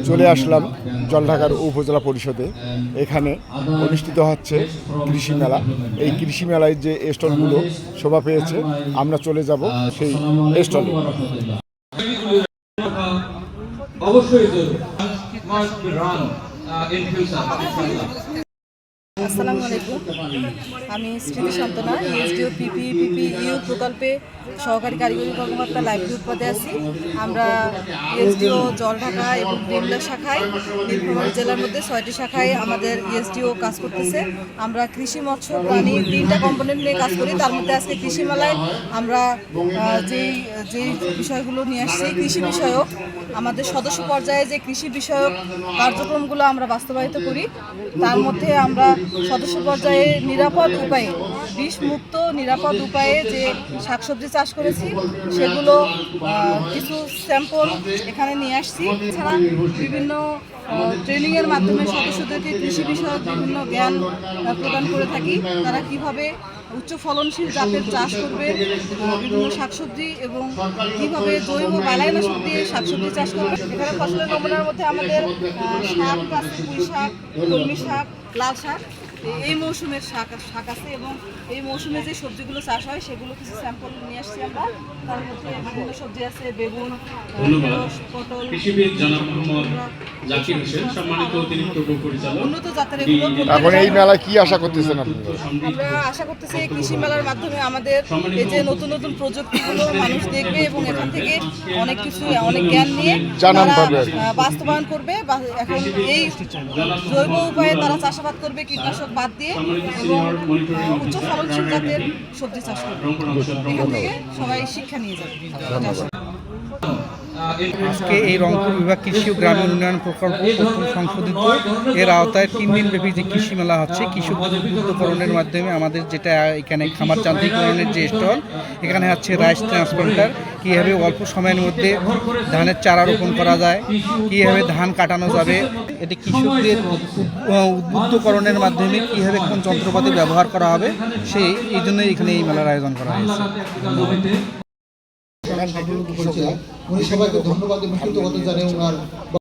চলে আসলাম জলঢাকার উপজেলা পরিষদে। এখানে অনুষ্ঠিত হচ্ছে কৃষি মেলা। এই কৃষি মেলায় যে স্টলগুলো শোভা পেয়েছে, আমরা চলে যাব সেই স্টলে। আসসালামু আলাইকুম, আমি স্মৃতি সান্তনা, ইএসডিও পিপিইউ প্রকল্পে সহকারী কারিগরি কর্মকর্তা লাইভলিহুড পদে আছি। আমরা ইএসডিও জলঢাকা এবং ডিমলা শাখায় নীলফামারী জেলার মধ্যে 6টি শাখায় আমাদের ইএসডিও কাজ করতেছে। আমরা কৃষি, মৎস্য, প্রাণী 3টা কম্পোনেন্ট নিয়ে কাজ করি। তার মধ্যে আজকে কৃষি মেলায় আমরা যেই বিষয়গুলো নিয়ে আসছি কৃষি বিষয়ক, আমাদের সদস্য পর্যায়ে যে কৃষি বিষয়ক কার্যক্রমগুলো আমরা বাস্তবায়িত করি, তার মধ্যে আমরা সদস্য পর্যায়ে নিরাপদ উপায়ে, বিষমুক্ত নিরাপদ উপায়ে যে শাকসবজি চাষ করেছি সেগুলো কিছু স্যাম্পল এখানে নিয়ে আসছি। এছাড়া বিভিন্ন ট্রেনিংয়ের মাধ্যমে সদস্যদেরকে কৃষি বিষয়ক বিভিন্ন জ্ঞান প্রদান করে থাকি। তারা কিভাবে উচ্চ ফলনশীল জাতের চাষ করবে, বিভিন্ন শাকসবজি এবং কীভাবে জৈব বালাইনাশক দিয়ে শাকসবজি চাষ করবে। এখানে ফসলের নমুনার মধ্যে আমাদের শাক আছে, পুঁই শাক, কলমি শাক, লাল শাক, এই মৌসুমের শাক আছে এবং এই মৌসুমে যে সবজিগুলো চাষ হয় সেগুলো কিছু স্যাম্পল নিয়ে আসছি আমরা। তার মধ্যে বিভিন্ন সবজি আছে, বেগুন, পটল, উন্নত জাতের এগুলো। এখন এই মেলায় কি আশা করতেছেন আপনি? আমরা আশা করতেছি এই কৃষি মেলার মাধ্যমে আমাদের এই যে নতুন নতুন প্রযুক্তিগুলো মানুষ দেখবে এবং এখান থেকে অনেক কিছু, অনেক জ্ঞান নিয়ে বাস্তবায়ন করবে। এখন এই জৈব উপায়ে তারা চাষাবাদ করবে, কীটনাশক বাদ দিয়ে, এবং উচ্চ ফলনশীল জাতের সবজি চাষ করবে। এখান থেকে সবাই শিক্ষা নিয়ে যাবে। আজকে এই রংপুর বিভাগ কৃষি ও গ্রামীণ উন্নয়ন প্রকল্প প্রথম সংশোধিত এর আওতায় 3 দিনব্যাপী যে কৃষি মেলা হচ্ছে, কৃষকদের উদ্বুদ্ধকরণের মাধ্যমে আমাদের যেটা এখানে খামার যান্ত্রিকরণের যে স্টল, এখানে হচ্ছে রাইস ট্রান্সপ্লান্টার, কীভাবে অল্প সময়ের মধ্যে ধানের চারা রোপণ করা যায়, কীভাবে ধান কাটানো যাবে, এটি কৃষকদের উদ্বুদ্ধকরণের মাধ্যমে কীভাবে কোন যন্ত্রপাতি ব্যবহার করা হবে, এই জন্যই এখানে এই মেলার আয়োজন করা হয়েছে। উনি সবাইকে ধন্যবাদ এবং কৃতজ্ঞতা জানিয়ে ওনার